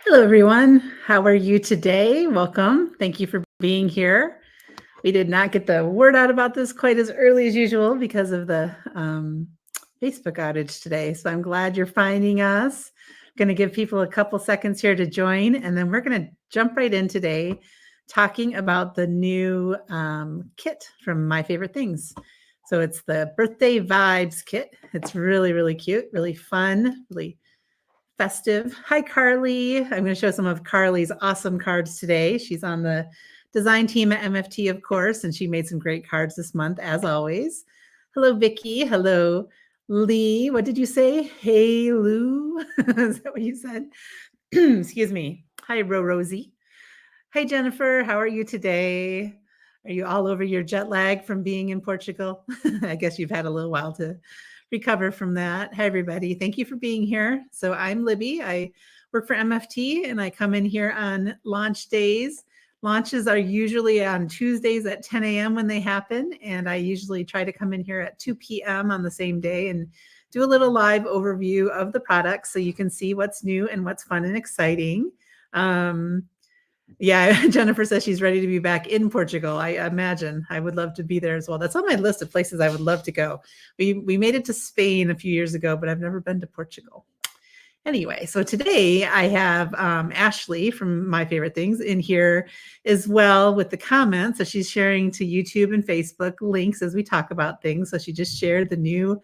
Hello, everyone. How are you today? Welcome. Thank you for being here. We did not get the word out about this quite as early as usual because of the Facebook outage today. So I'm glad you're finding us. Going to give people a couple seconds here to join, and then we're going to jump right in today talking about the new kit from My Favorite Things. So it's the Birthday Vibes kit. It's really, really cute, really fun, really festive. Hi, Carly. I'm going to show some of Carly's awesome cards today. She's on the design team at MFT, of course, and she made some great cards this month, as always. Hello, Vicki. Hello, Lee. What did you say? Hey, Lou. Is that what you said? Excuse me. Hi, Rosie. Hi, Jennifer. How are you today? Are you all over your jet lag from being in Portugal? I guess you've had a little while to recover from that. Hi, everybody. Thank you for being here. So I'm Libby. I work for MFT and I come in here on launch days. Launches are usually on Tuesdays at 10 a.m. when they happen. And I usually try to come in here at 2 p.m. on the same day and do a little live overview of the products so you can see what's new and what's fun and exciting. Yeah, Jennifer says she's ready to be back in Portugal. I imagine I would love to be there as well. That's on my list of places I would love to go. We made it to Spain a few years ago, but I've never been to Portugal. Anyway, so today I have Ashley from My Favorite Things in here as well with the comments. So she's sharing to YouTube and Facebook links as we talk about things. So she just shared the new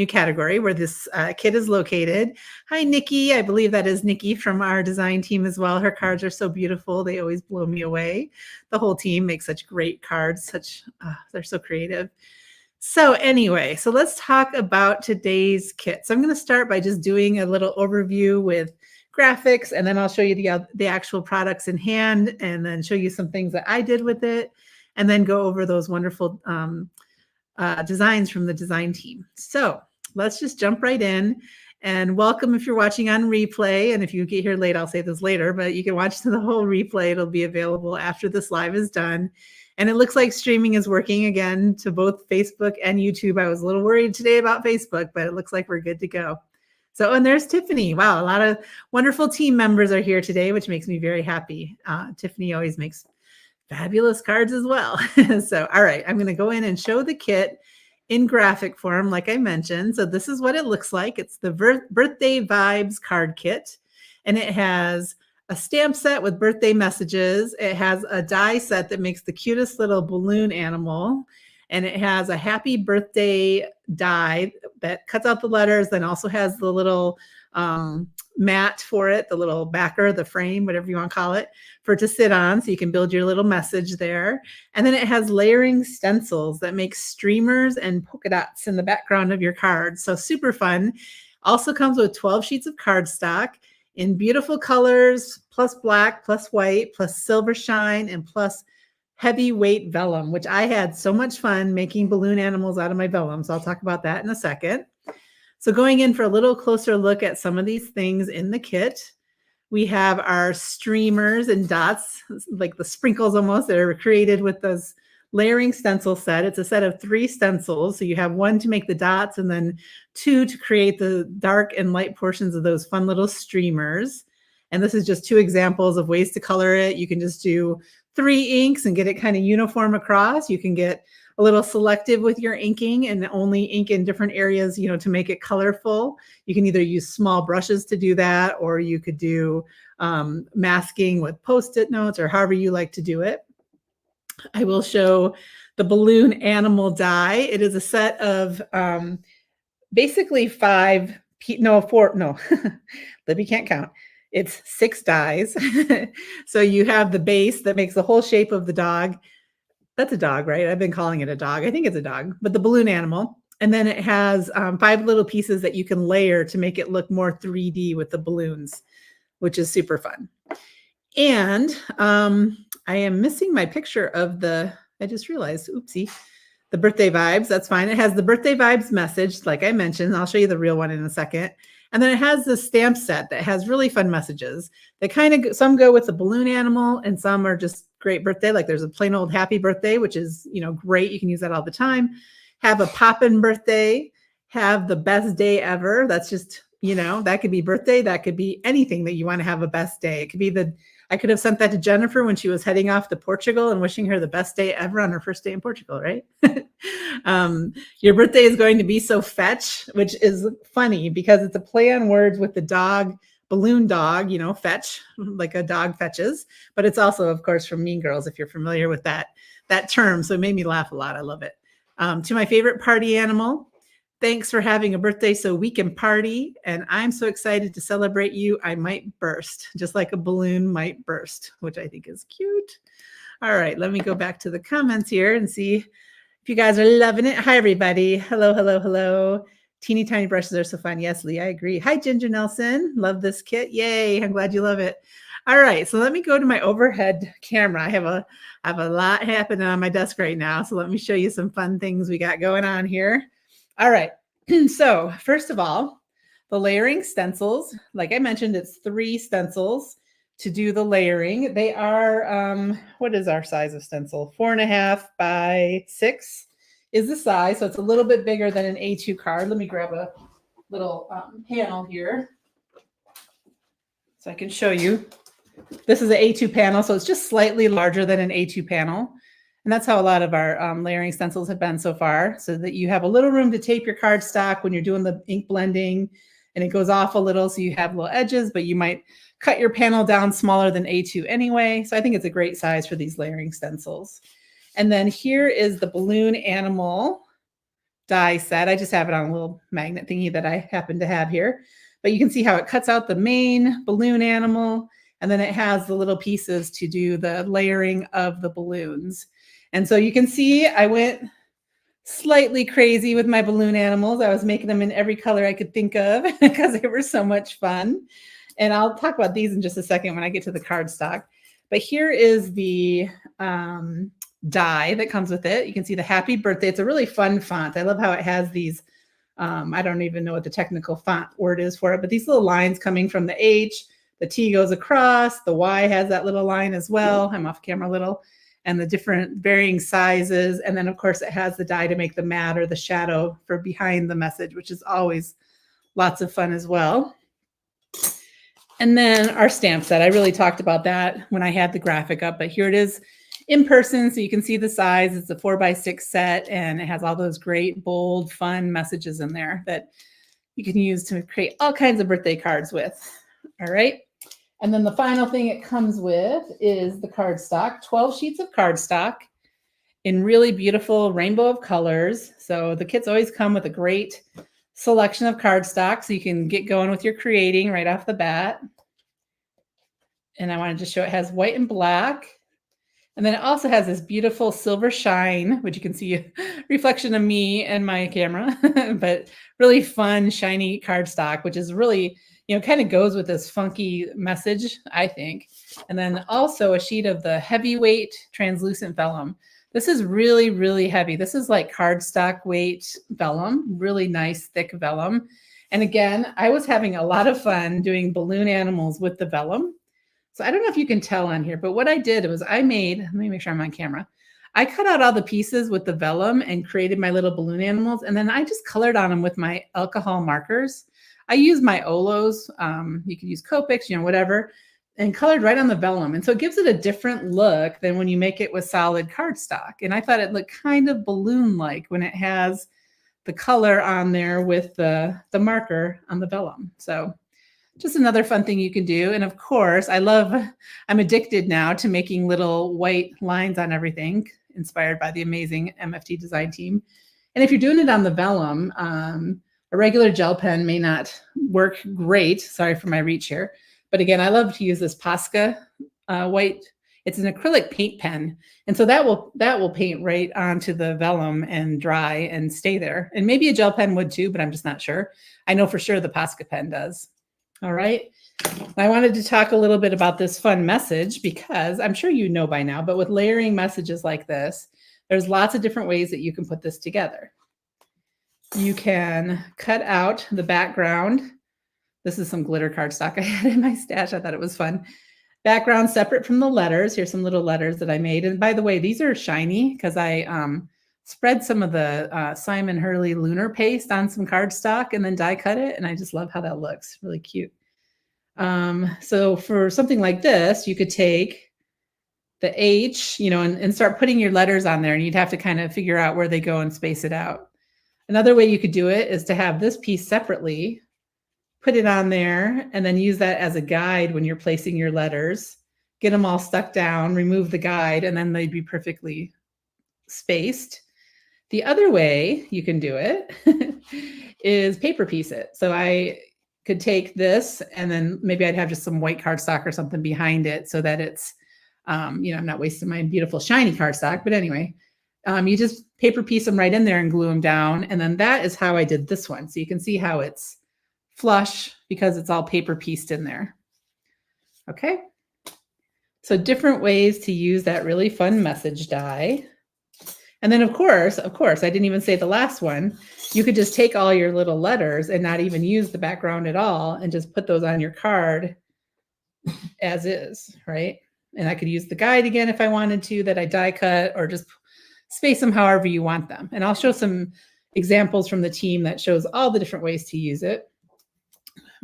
category where this kit is located. Hi, Nikki. I believe that is Nikki from our design team as well. Her cards are so beautiful. They always blow me away. The whole team makes such great cards. They're so creative. So anyway, so let's talk about today's kit. So I'm going to start by just doing a little overview with graphics, and then I'll show you the actual products in hand, and then show you some things that I did with it, and then go over those wonderful designs from the design team. So let's just jump right in, and welcome if you're watching on replay. And if you get here late, I'll say this later, but you can watch the whole replay. It'll be available after this live is done. And it looks like streaming is working again to both Facebook and YouTube. I was a little worried today about Facebook, but it looks like we're good to go. So, and there's Tiffany. Wow, a lot of wonderful team members are here today, which makes me very happy. Tiffany always makes fabulous cards as well. So, all right, I'm going to go in and show the kit in graphic form, like I mentioned. So this is what it looks like. It's the Birthday Vibes card kit, and it has a stamp set with birthday messages. It has a die set that makes the cutest little balloon animal, and it has a happy birthday die that cuts out the letters, then also has the little mat for it, the little backer, the frame, whatever you want to call it, for it to sit on, so you can build your little message there. And then it has layering stencils that make streamers and polka dots in the background of your cards. So super fun. Also comes with 12 sheets of cardstock in beautiful colors, plus black, plus white, plus silver shine, and plus heavyweight vellum, which I had so much fun making balloon animals out of my vellum. So I'll talk about that in a second. So going in for a little closer look at some of these things in the kit, we have our streamers and dots, like the sprinkles almost, that are created with those layering stencil set. It's a set of 3 stencils. So you have 1 to make the dots and then 2 to create the dark and light portions of those fun little streamers. And this is just 2 examples of ways to color it. You can just do 3 inks and get it kind of uniform across. You can get a little selective with your inking and only ink in different areas, to make it colorful. You can either use small brushes to do that, or you could do masking with Post-it notes, or however you like to do it. I will show the balloon animal die. It is a set of basically 4, no, Libby can't count. It's 6 dies. So you have the base that makes the whole shape of the dog. That's a dog, right? I've been calling it a dog. I think it's a dog, but the balloon animal. And then it has 5 little pieces that you can layer to make it look more 3D with the balloons, which is super fun. And I am missing my picture of I just realized, oopsie, the Birthday Vibes. That's fine. It has the Birthday Vibes message, like I mentioned. I'll show you the real one in a second. And then it has the stamp set that has really fun messages. They some go with the balloon animal, and some are just great birthday. Like there's a plain old happy birthday, which is, great. You can use that all the time. Have a poppin' birthday. Have the best day ever. That's just You know, that could be birthday, that could be anything that you want to have a best day. It could be I could have sent that to Jennifer when she was heading off to Portugal and wishing her the best day ever on her first day in Portugal, right? Your birthday is going to be so fetch, which is funny because it's a play on words with the dog, balloon dog, you know, fetch, like a dog fetches. But it's also, of course, from Mean Girls, if you're familiar with that term. So it made me laugh a lot. I love it. To my favorite party animal, thanks for having a birthday so we can party. And I'm so excited to celebrate you. I might burst, just like a balloon might burst, which I think is cute. All right, let me go back to the comments here and see if you guys are loving it. Hi, everybody. Hello, hello, hello. Teeny tiny brushes are so fun. Yes, Lee, I agree. Hi, Ginger Nelson. Love this kit. Yay. I'm glad you love it. All right, so let me go to my overhead camera. I have a lot happening on my desk right now. So let me show you some fun things we got going on here. All right, so first of all, the layering stencils, like I mentioned, it's 3 stencils to do the layering. They are, what is our size of stencil? 4.5 by 6 is the size. So it's a little bit bigger than an A2 card. Let me grab a little panel here so I can show you. This is an A2 panel, so it's just slightly larger than an A2 panel. And that's how a lot of our layering stencils have been so far, so that you have a little room to tape your cardstock when you're doing the ink blending, and it goes off a little so you have little edges, but you might cut your panel down smaller than A2 anyway. So I think it's a great size for these layering stencils. And then here is the balloon animal die set. I just have it on a little magnet thingy that I happen to have here. But you can see how it cuts out the main balloon animal, and then it has the little pieces to do the layering of the balloons. And so you can see I went slightly crazy with my balloon animals. I was making them in every color I could think of because they were so much fun. And I'll talk about these in just a second when I get to the cardstock. But here is the die that comes with it. You can see the happy birthday. It's a really fun font. I love how it has these, I don't even know what the technical font word is for it, but these little lines coming from the H, the T goes across, the Y has that little line as well. I'm off camera a little. And the different varying sizes. And then, of course, it has the die to make the matte or the shadow for behind the message, which is always lots of fun as well. And then our stamp set. I really talked about that when I had the graphic up, but here it is in person, so you can see the size. It's a 4x6 set, and it has all those great, bold, fun messages in there that you can use to create all kinds of birthday cards with. All right. And then the final thing it comes with is the cardstock, 12 sheets of cardstock in really beautiful rainbow of colors. So the kits always come with a great selection of cardstock, so you can get going with your creating right off the bat. And I wanted to show it has white and black. And then it also has this beautiful silver shine, which you can see a reflection of me and my camera, but really fun, shiny cardstock, which is really, you know, kind of goes with this funky message, I think. And then also a sheet of the heavyweight translucent vellum. This is really, really heavy. This is like cardstock weight vellum, really nice thick vellum. And again, I was having a lot of fun doing balloon animals with the vellum. So I don't know if you can tell on here, but what I did was let me make sure I'm on camera. I cut out all the pieces with the vellum and created my little balloon animals. And then I just colored on them with my alcohol markers. I use my Olos. You can use Copics, you know, whatever, and colored right on the vellum. And so it gives it a different look than when you make it with solid cardstock. And I thought it looked kind of balloon-like when it has the color on there with the marker on the vellum. So just another fun thing you can do. And of course, I'm addicted now to making little white lines on everything, inspired by the amazing MFT design team. And if you're doing it on the vellum, a regular gel pen may not work great. Sorry for my reach here. But again, I love to use this Posca white. It's an acrylic paint pen. And so that will paint right onto the vellum and dry and stay there. And maybe a gel pen would too, but I'm just not sure. I know for sure the Posca pen does. All right. I wanted to talk a little bit about this fun message because I'm sure you know by now, but with layering messages like this, there's lots of different ways that you can put this together. You can cut out the background. This is some glitter cardstock I had in my stash. I thought it was fun. Background separate from the letters. Here's some little letters that I made. And by the way, these are shiny because I spread some of the Simon Hurley lunar paste on some cardstock and then die cut it. And I just love how that looks. Really cute. So for something like this, you could take the H, and start putting your letters on there, and you'd have to kind of figure out where they go and space it out. Another way you could do it is to have this piece separately, put it on there, and then use that as a guide when you're placing your letters. Get them all stuck down, remove the guide, and then they'd be perfectly spaced. The other way you can do it is paper piece it. So I could take this, and then maybe I'd have just some white cardstock or something behind it so that it's, I'm not wasting my beautiful shiny cardstock. But anyway, you just paper piece them right in there and glue them down. And then that is how I did this one. So you can see how it's flush because it's all paper pieced in there. Okay. So different ways to use that really fun message die. And then of course, I didn't even say the last one. You could just take all your little letters and not even use the background at all and just put those on your card as is, right? And I could use the guide again if I wanted to that I die cut, or just space them however you want them. And I'll show some examples from the team that shows all the different ways to use it.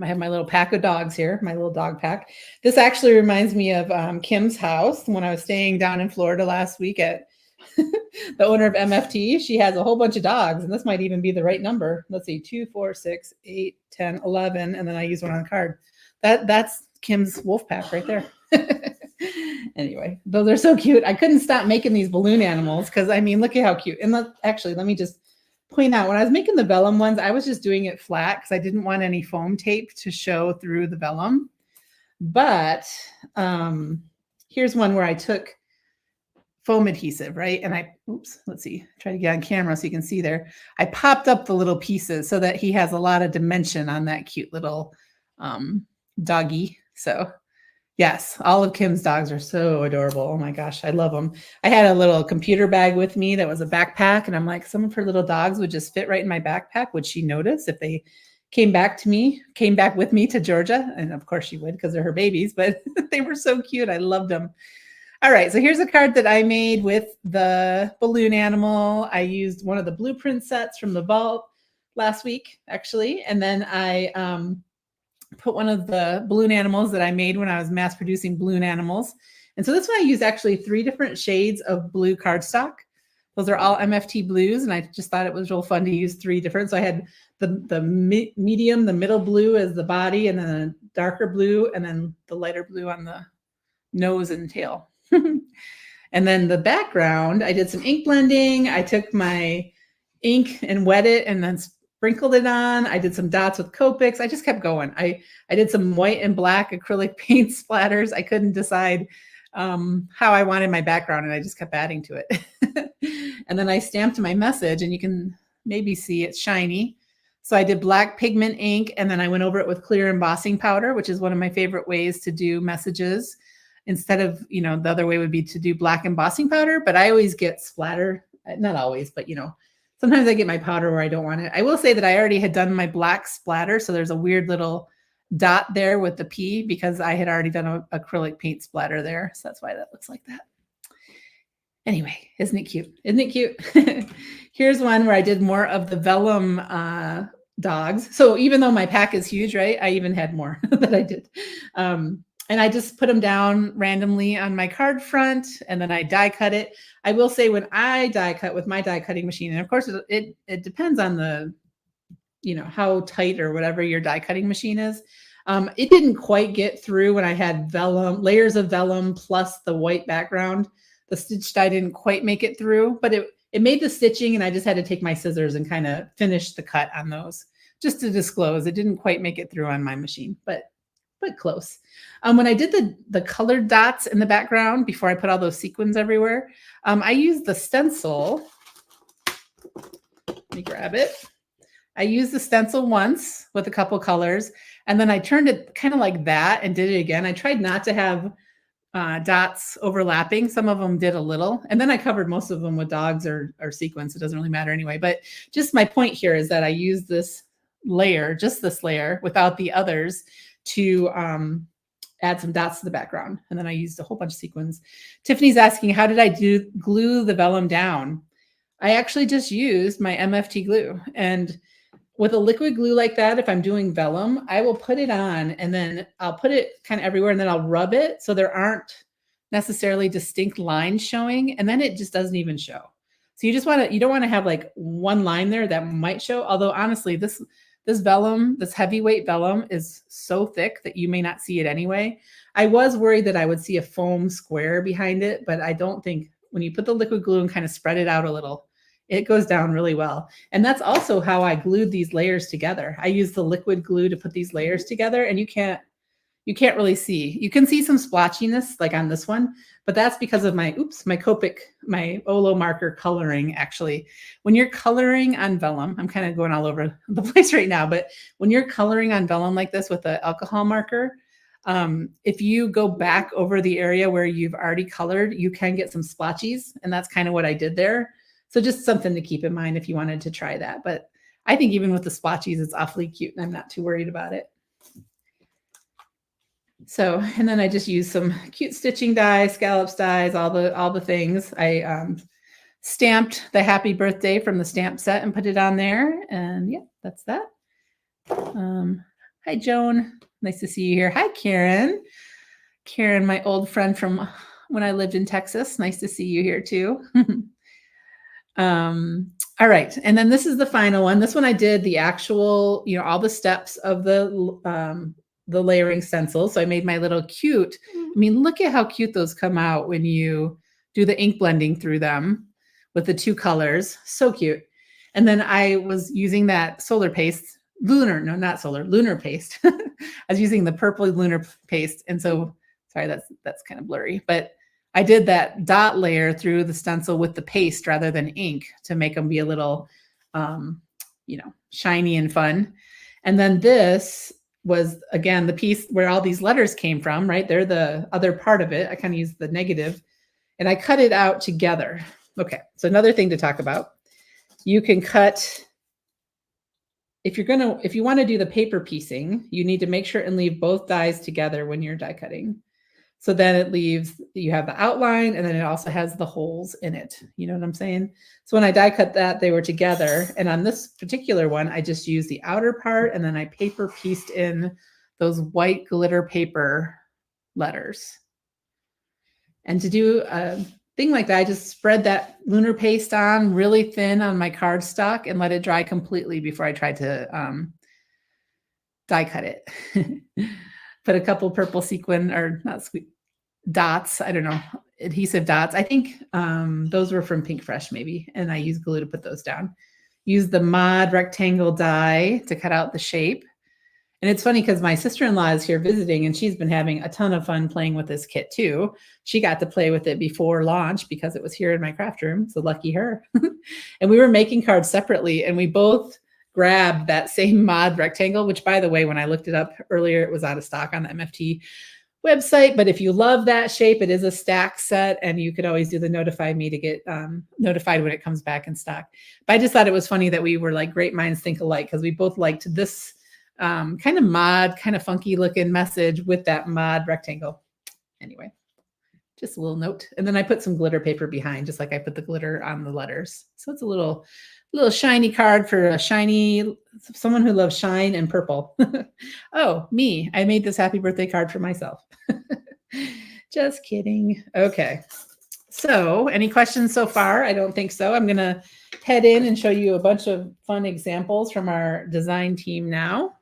I have my little pack of dogs here, my little dog pack. This actually reminds me of Kim's house when I was staying down in Florida last week at the owner of MFT. She has a whole bunch of dogs, and this might even be the right number. Let's see, 2, 4, 6, 8, 10, 11, and then I use one on the card. That's Kim's wolf pack right there. Anyway, those are so cute. I couldn't stop making these balloon animals because, look at how cute. And actually, let me just point out, when I was making the vellum ones, I was just doing it flat because I didn't want any foam tape to show through the vellum. But here's one where I took foam adhesive, right? And let's see, try to get on camera so you can see there. I popped up the little pieces so that he has a lot of dimension on that cute little doggy. So yes, all of Kim's dogs are so adorable. Oh my gosh, I love them. I had a little computer bag with me that was a backpack, and I'm like, some of her little dogs would just fit right in my backpack. Would she notice if they came back with me to Georgia? And of course she would because they're her babies, but they were so cute. I loved them. All right, so here's a card that I made with the balloon animal. I used one of the blueprint sets from the vault last week, actually, and then I put one of the balloon animals that I made when I was mass producing balloon animals. And so this one I used actually 3 different shades of blue cardstock. Those are all MFT blues, and I just thought it was real fun to use 3 different. So I had the medium, the middle blue as the body, and then a darker blue, and then the lighter blue on the nose and tail. And then the background, I did some ink blending. I took my ink and wet it and then sprinkled it on. I did some dots with Copics. I just kept going. I did some white and black acrylic paint splatters. I couldn't decide how I wanted my background, and I just kept adding to it. And then I stamped my message, and you can maybe see it's shiny. So I did black pigment ink, and then I went over it with clear embossing powder, which is one of my favorite ways to do messages. Instead of, the other way would be to do black embossing powder, but I always get splatter. Not always, but sometimes I get my powder where I don't want it. I will say that I already had done my black splatter. So there's a weird little dot there with the P because I had already done an acrylic paint splatter there. So that's why that looks like that. Anyway, isn't it cute? Isn't it cute? Here's one where I did more of the vellum dogs. So even though my pack is huge, right? I even had more that I did. And I just put them down randomly on my card front, and then I die cut it. I will say when I die cut with my die cutting machine, and of course it depends on the, how tight or whatever your die cutting machine is. It didn't quite get through when I had vellum, layers of vellum plus the white background. The stitch die didn't quite make it through, but it made the stitching, and I just had to take my scissors and kind of finish the cut on those. Just to disclose, it didn't quite make it through on my machine, but close. When I did the colored dots in the background before I put all those sequins everywhere, I used the stencil. Let me grab it. I used the stencil once with a couple colors, and then I turned it kind of like that and did it again. I tried not to have dots overlapping. Some of them did a little, and then I covered most of them with dogs or sequins. It doesn't really matter anyway, but just my point here is that I used this layer, just this layer without the others, to add some dots to the background. And then I used a whole bunch of sequins. Tiffany's asking, how did I glue the vellum down? I actually just used my MFT glue. And with a liquid glue like that, if I'm doing vellum, I will put it on and then I'll put it kind of everywhere and then I'll rub it so there aren't necessarily distinct lines showing, and then it just doesn't even show. So you don't want to have like one line there that might show, although honestly, this vellum, this heavyweight vellum is so thick that you may not see it anyway. I was worried that I would see a foam square behind it, but I don't think when you put the liquid glue and kind of spread it out a little, it goes down really well. And that's also how I glued these layers together. I used the liquid glue to put these layers together, and you can't really see. You can see some splotchiness like on this one, but that's because of my Copic, my Olo marker coloring. Actually, when you're coloring on vellum, I'm kind of going all over the place right now, but when you're coloring on vellum like this with the alcohol marker, if you go back over the area where you've already colored, you can get some splotchies, and that's kind of what I did there. So just something to keep in mind if you wanted to try that. But I think even with the splotchies, it's awfully cute, and I'm not too worried about it. So, and then I just use some cute stitching dies, scallops dies, all the things. I stamped the happy birthday from the stamp set and put it on there. And yeah, that's that. Hi, Joan. Nice to see you here. Hi, Karen. Karen, my old friend from when I lived in Texas. Nice to see you here too. All right. And then this is the final one. This one I did the actual, all the steps of the layering stencil. So I made my little cute. I mean, look at how cute those come out when you do the ink blending through them with the two colors. So cute. And then I was using that lunar paste. I was using the purple lunar paste. And so, sorry, that's kind of blurry, but I did that dot layer through the stencil with the paste rather than ink to make them be a little, shiny and fun. And then this was, again, the piece where all these letters came from, right? They're the other part of it. I kind of used the negative and I cut it out together. Okay, so another thing to talk about, you can cut, if you want to do the paper piecing, you need to make sure and leave both dies together when you're die cutting. So then you have the outline, and then it also has the holes in it. You know what I'm saying? So when I die cut that, they were together. And on this particular one, I just used the outer part, and then I paper pieced in those white glitter paper letters. And to do a thing like that, I just spread that lunar paste on really thin on my cardstock and let it dry completely before I tried to die cut it. Put a couple purple sequin, or not dots, I don't know, adhesive dots. I think those were from Pink Fresh maybe, and I used glue to put those down. Use the mod rectangle die to cut out the shape. And it's funny because my sister-in-law is here visiting, and she's been having a ton of fun playing with this kit too. She got to play with it before launch because it was here in my craft room, so lucky her. And we were making cards separately, and we both grabbed that same mod rectangle, which, by the way, when I looked it up earlier, it was out of stock on the MFT website. But if you love that shape, it is a stack set, and you could always do the notify me to get notified when it comes back in stock. But I just thought it was funny that we were like great minds think alike, because we both liked this kind of mod, kind of funky looking message with that mod rectangle. Anyway, just a little note. And then I put some glitter paper behind, just like I put the glitter on the letters. So it's a little shiny card for someone who loves shine and purple. Oh, me. I made this happy birthday card for myself. Just kidding. Okay. So any questions so far? I don't think so. I'm going to head in and show you a bunch of fun examples from our design team now.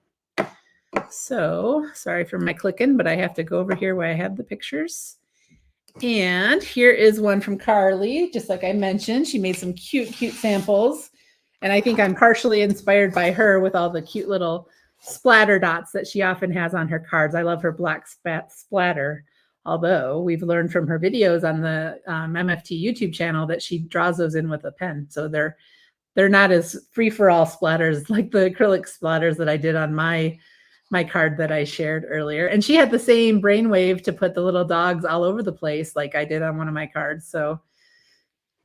So sorry for my clicking, but I have to go over here where I have the pictures. And here is one from Carly. Just like I mentioned, she made some cute samples. And I think I'm partially inspired by her with all the cute little splatter dots that she often has on her cards. I love her black splatter, although we've learned from her videos on the MFT YouTube channel that she draws those in with a pen. So they're not as free-for-all splatters like the acrylic splatters that I did on my card that I shared earlier. And she had the same brainwave to put the little dogs all over the place like I did on one of my cards. So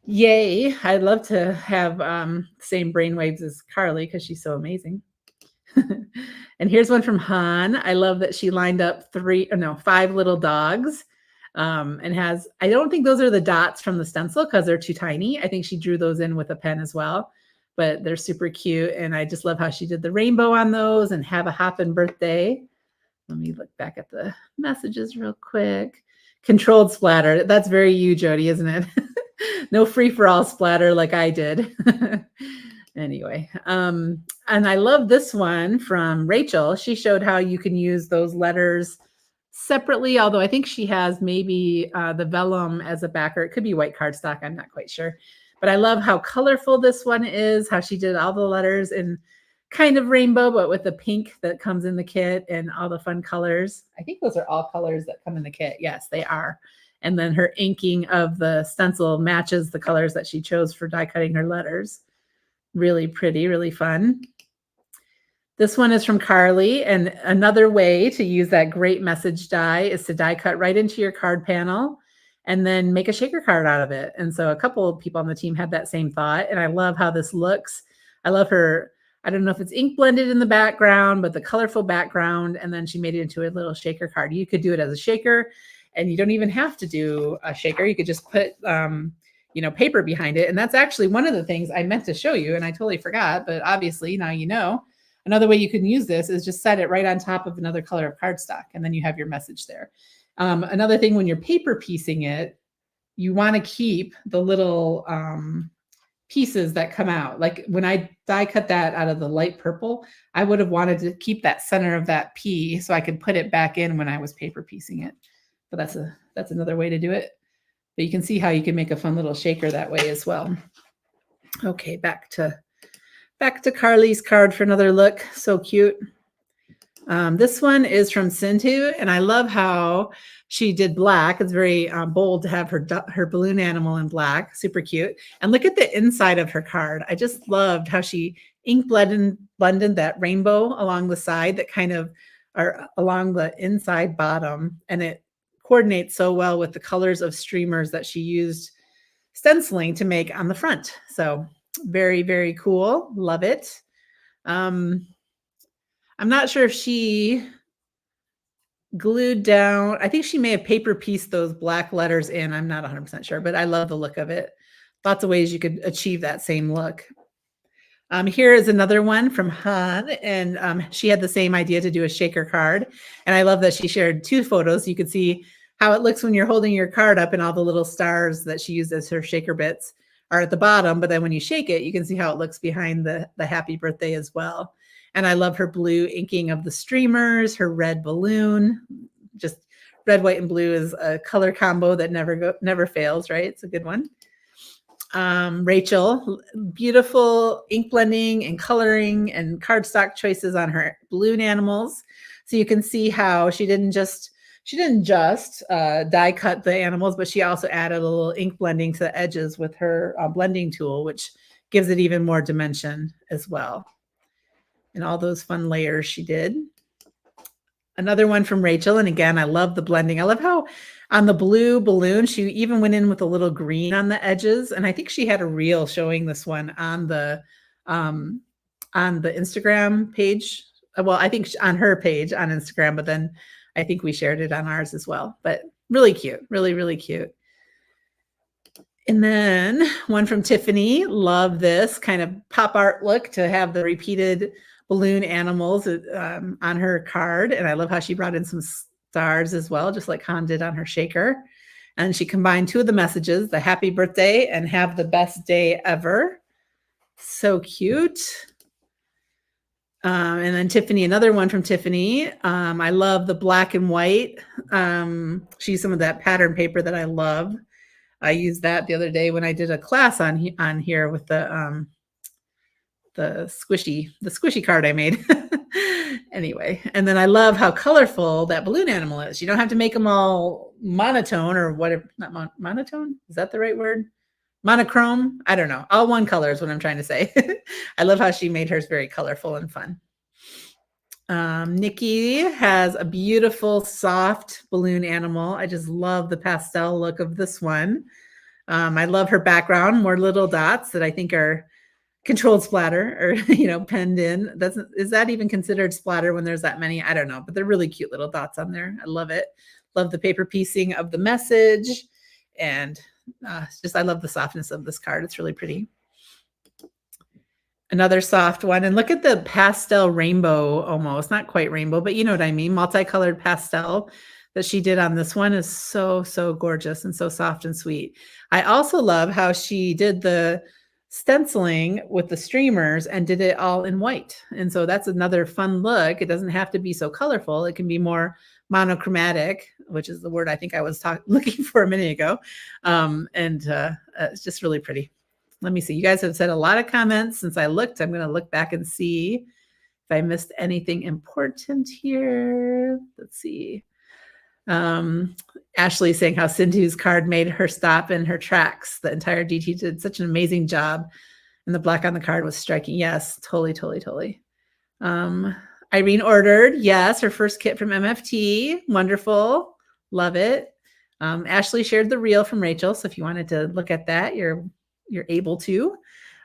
yay, I'd love to have same brainwaves as Carly because she's so amazing. And here's one from Han. I love that she lined up 5 little dogs And has, I don't think those are the dots from the stencil because they're too tiny. I think she drew those in with a pen as well, but they're super cute. And I just love how she did the rainbow on those and have a hoppin' birthday. Let me look back at the messages real quick. Controlled splatter. That's very you, Jody, isn't it? No free for all splatter like I did. Anyway, and I love this one from Rachel. She showed how you can use those letters separately, although I think she has maybe the vellum as a backer. It could be white cardstock. I'm not quite sure. But I love how colorful this one is, how she did all the letters in kind of rainbow, but with the pink that comes in the kit and all the fun colors. I think those are all colors that come in the kit. Yes, they are. And then her inking of the stencil matches the colors that she chose for die cutting her letters. Really pretty, really fun. This one is from Carly, and another way to use that great message die is to die cut right into your card panel and then make a shaker card out of it. And so a couple of people on the team had that same thought, and I love how this looks. I love her, I don't know if it's ink blended in the background, but the colorful background, and then she made it into a little shaker card. You could do it as a shaker, and you don't even have to do a shaker. You could just put paper behind it. And that's actually one of the things I meant to show you, and I totally forgot, but obviously now you know. Another way you can use this is just set it right on top of another color of cardstock, and then you have your message there. Another thing, when you're paper piecing it, you want to keep the little pieces that come out. Like when I die cut that out of the light purple, I would have wanted to keep that center of that P so I could put it back in when I was paper piecing it. But that's another way to do it. But you can see how you can make a fun little shaker that way as well. Okay, back to Carly's card for another look. So cute. This one is from Sintu, and I love how she did black. It's very bold to have her balloon animal in black. Super cute. And look at the inside of her card. I just loved how she ink blended that rainbow along the side that kind of are along the inside bottom, and it coordinates so well with the colors of streamers that she used stenciling to make on the front. So very, very cool. Love it. I'm not sure if she glued down, I think she may have paper pieced those black letters in. I'm not 100% sure, but I love the look of it. Lots of ways you could achieve that same look. Here is another one from Han, and she had the same idea to do a shaker card. And I love that she shared two photos. You could see how it looks when you're holding your card up, and all the little stars that she used as her shaker bits are at the bottom. But then when you shake it, you can see how it looks behind the happy birthday as well. And I love her blue inking of the streamers, her red balloon. Just red, white, and blue is a color combo that never fails, right? It's a good one. Rachel, beautiful ink blending and coloring and cardstock choices on her balloon animals. So you can see how she didn't just die cut the animals, but she also added a little ink blending to the edges with her blending tool, which gives it even more dimension as well. And all those fun layers she did. Another one from Rachel, and again, I love the blending. I love how on the blue balloon, she even went in with a little green on the edges. And I think she had a reel showing this one on the Instagram page. Well, I think on her page on Instagram, but then I think we shared it on ours as well. But really cute, really, really cute. And then one from Tiffany. Love this kind of pop art look to have the repeated balloon animals on her card. And I love how she brought in some stars as well, just like Han did on her shaker. And she combined two of the messages, the happy birthday and have the best day ever. So cute. And then Tiffany, another one from Tiffany. I love the black and white. She used some of that pattern paper that I love. I used that the other day when I did a class on here with the squishy card I made. Anyway, and then I love how colorful that balloon animal is. You don't have to make them all monotone or whatever. Not monotone? Is that the right word? Monochrome? I don't know. All one color is what I'm trying to say. I love how she made hers very colorful and fun. Nikki has a beautiful, soft balloon animal. I just love the pastel look of this one. I love her background, more little dots that I think are controlled splatter or, penned in. Is that even considered splatter when there's that many? I don't know, but they're really cute little dots on there. I love it. Love the paper piecing of the message. And I love the softness of this card. It's really pretty. Another soft one. And look at the pastel rainbow, almost not quite rainbow, but you know what I mean. Multicolored pastel that she did on this one is so, so gorgeous and so soft and sweet. I also love how she did the stenciling with the streamers and did it all in white. And so that's another fun look. It doesn't have to be so colorful. It can be more monochromatic, which is the word I think I was looking for a minute ago. It's just really pretty. Let me see. You guys have said a lot of comments since I looked. I'm going to look back and see if I missed anything important here. Let's see. Ashley saying how Sindhu's card made her stop in her tracks. The entire DT did such an amazing job. And the black on the card was striking. Yes, totally. Irene ordered, yes, her first kit from MFT. Wonderful. Love it. Ashley shared the reel from Rachel. So if you wanted to look at that, you're able to.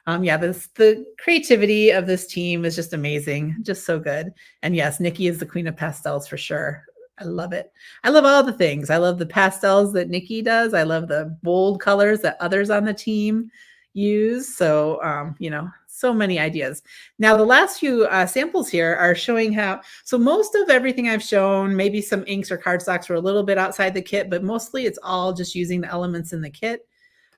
The creativity of this team is just amazing. Just so good. And yes, Nikki is the queen of pastels for sure. I love it. I love all the things. I love the pastels that Nikki does. I love the bold colors that others on the team use. So, so many ideas. Now, the last few samples here are showing how, so most of everything I've shown, maybe some inks or cardstocks were a little bit outside the kit, but mostly it's all just using the elements in the kit.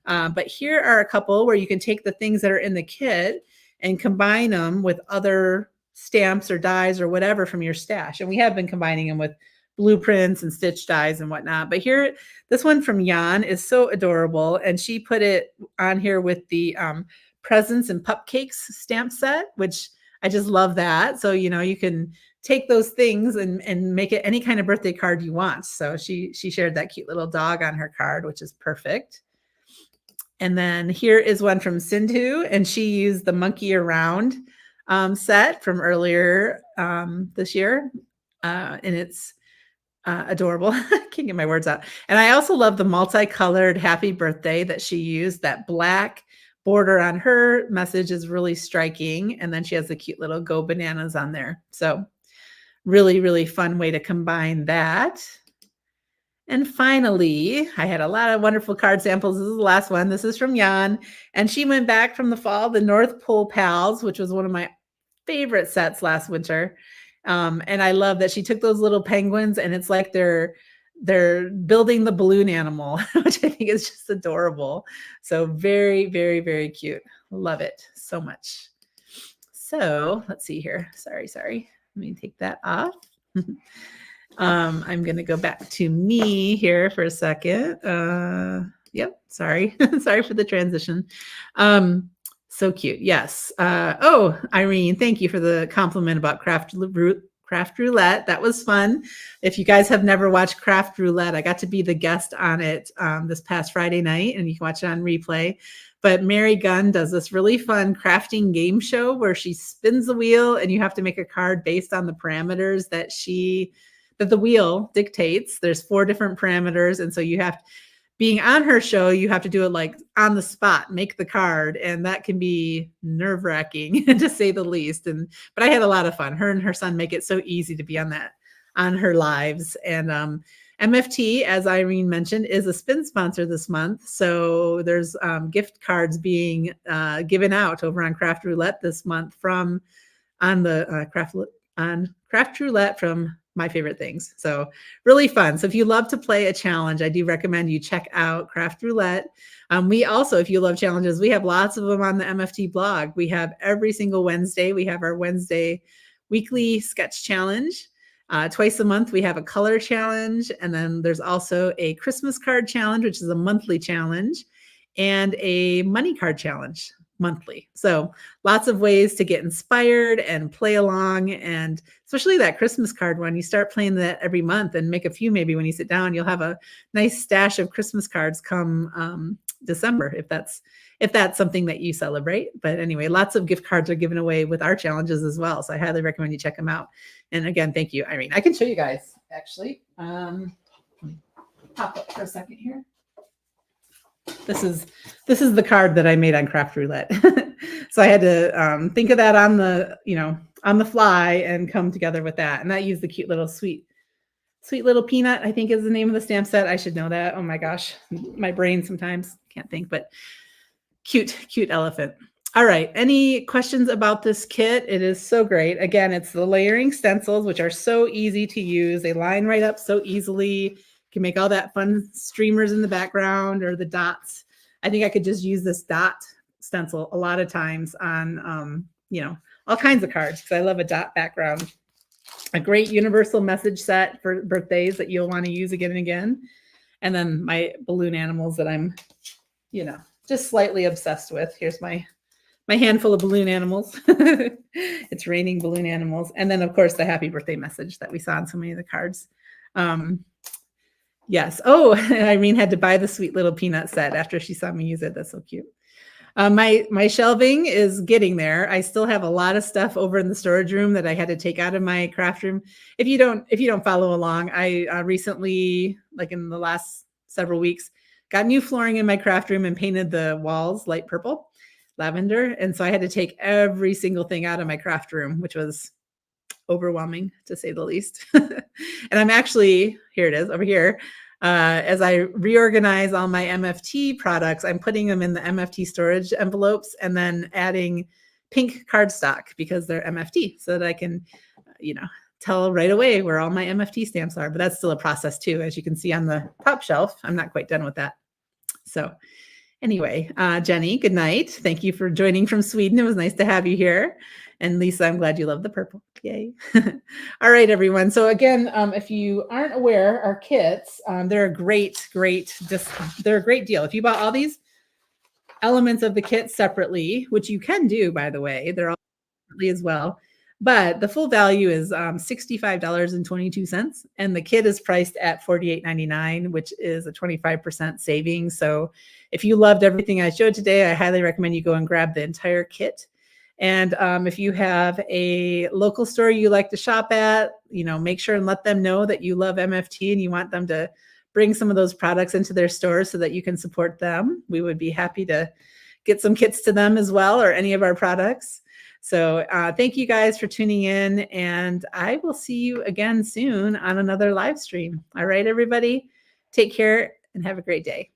But here are a couple where you can take the things that are in the kit and combine them with other stamps or dies or whatever from your stash. And we have been combining them with blueprints and stitch dies and whatnot. But here, this one from Jan is so adorable. And she put it on here with the presents and cupcakes stamp set, which I just love that. So, you can take those things and make it any kind of birthday card you want. So she shared that cute little dog on her card, which is perfect. And then here is one from Sindhu, and she used the monkey around set from earlier this year. And it's adorable. I can't get my words out. And I also love the multicolored happy birthday that she used. That black border on her message is really striking. And then she has the cute little go bananas on there. So really, really fun way to combine that. And finally, I had a lot of wonderful card samples. This is the last one. This is from Jan. And she went back from the fall, the North Pole Pals, which was one of my favorite sets last winter. And I love that she took those little penguins and it's like they're building the balloon animal, which I think is just adorable. So very, very, very cute. Love it so much. So let's see here. Sorry. Let me take that off. I'm going to go back to me here for a second. Yep. Sorry. Sorry for the transition. So cute. Yes. Irene, thank you for the compliment about Craft Roulette. That was fun. If you guys have never watched Craft Roulette, I got to be the guest on it this past Friday night, and you can watch it on replay. But Mary Gunn does this really fun crafting game show where she spins the wheel and you have to make a card based on the parameters that the wheel dictates. There's 4 different parameters. And so being on her show, you have to do it like on the spot, make the card. And that can be nerve-wracking to say the least. But I had a lot of fun. Her and her son make it so easy to be on her lives. And MFT, as Irene mentioned, is a spin sponsor this month. So there's gift cards being given out over on Craft Roulette this month on Craft Roulette from My Favorite Things. So really fun. So if you love to play a challenge, I do recommend you check out Craft Roulette. We also, if you love challenges, we have lots of them on the MFT blog. We have every single Wednesday. We have our Wednesday weekly sketch challenge. Twice a month, we have a color challenge. And then there's also a Christmas card challenge, which is a monthly challenge, and a money card challenge monthly. So lots of ways to get inspired and play along. And especially that Christmas card one, you start playing that every month and make a few, maybe when you sit down, you'll have a nice stash of Christmas cards come December, if that's something that you celebrate. But anyway, lots of gift cards are given away with our challenges as well. So I highly recommend you check them out. And again, thank you, Irene. I can show you guys actually. Let me pop up for a second here. This is the card that I made on Craft Roulette. So I had to think of that on the fly and come together with that. And that used the cute little sweet Sweet Little Peanut, I think, is the name of the stamp set. I should know that. Oh my gosh, my brain sometimes can't think, but cute, cute elephant. All right. Any questions about this kit? It is so great. Again, it's the layering stencils, which are so easy to use. They line right up so easily. You can make all that fun streamers in the background or the dots. I think I could just use this dot stencil a lot of times on, all kinds of cards because I love a dot background. A great universal message set for birthdays that you'll want to use again and again. And then my balloon animals that I'm, just slightly obsessed with. Here's my handful of balloon animals. It's raining balloon animals. And then, of course, the happy birthday message that we saw on so many of the cards. Yes. Oh, Irene had to buy the Sweet Little Peanut set after she saw me use it. That's so cute. My shelving is getting there. I still have a lot of stuff over in the storage room that I had to take out of my craft room. If you don't follow along, I recently, like in the last several weeks, got new flooring in my craft room and painted the walls light purple, lavender. And so I had to take every single thing out of my craft room, which was overwhelming to say the least. And I'm actually, here it is over here. As I reorganize all my MFT products, I'm putting them in the MFT storage envelopes and then adding pink cardstock because they're MFT so that I can, tell right away where all my MFT stamps are. But that's still a process too. As you can see on the top shelf, I'm not quite done with that. So anyway, Jenny, good night. Thank you for joining from Sweden. It was nice to have you here. And Lisa, I'm glad you love the purple. Yay. All right, everyone. So again, if you aren't aware, our kits, they're a great deal. If you bought all these elements of the kit separately, which you can do, by the way, they're all separately as well. But the full value is $65.22. And the kit is priced at $48.99, which is a 25% savings. So if you loved everything I showed today, I highly recommend you go and grab the entire kit. And if you have a local store you like to shop at, make sure and let them know that you love MFT and you want them to bring some of those products into their stores so that you can support them. We would be happy to get some kits to them as well, or any of our products. So thank you guys for tuning in, and I will see you again soon on another live stream. All right, everybody, take care and have a great day.